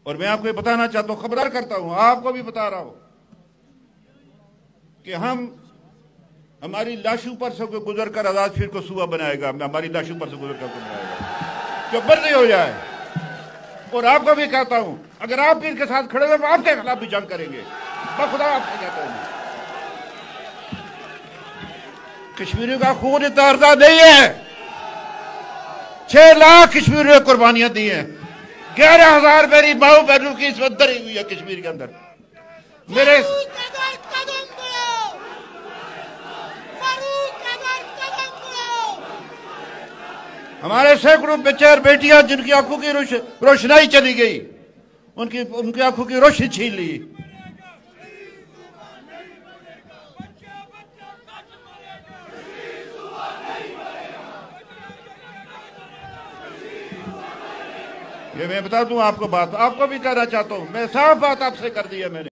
और मैं आपको बताना चाहता हूं, खबरदार करता हूं, आपको भी बता रहा हूं कि हमारी लाशों पर से गुजर कर आजाद फिर को सूबा बनाएगा, हमारी लाशों पर से गुजर कर बनाएगा जो मर्जी हो जाए। और आपको भी कहता हूं, अगर आप इनके साथ खड़े हो तो आपके खिलाफ भी जंग करेंगे। खुदा आपसे कहता हूं, कश्मीरियों का खून इतना अर्जा नहीं है। 6 लाख कश्मीरियों ने कुर्बानियां दी हैं। 11,000 मेरी माओ बहनों की इसमें दरी हुई है कश्मीर के अंदर। मेरे हमारे सैकड़ों बच्चे और बेटियां जिनकी आंखों की रोशनाई चली गई, उनकी आंखों की रोशनी छीन ली। ये मैं बता दूं आपको बात, आपको भी कहना चाहता हूं, मैं साफ बात आपसे कर दी है मैंने।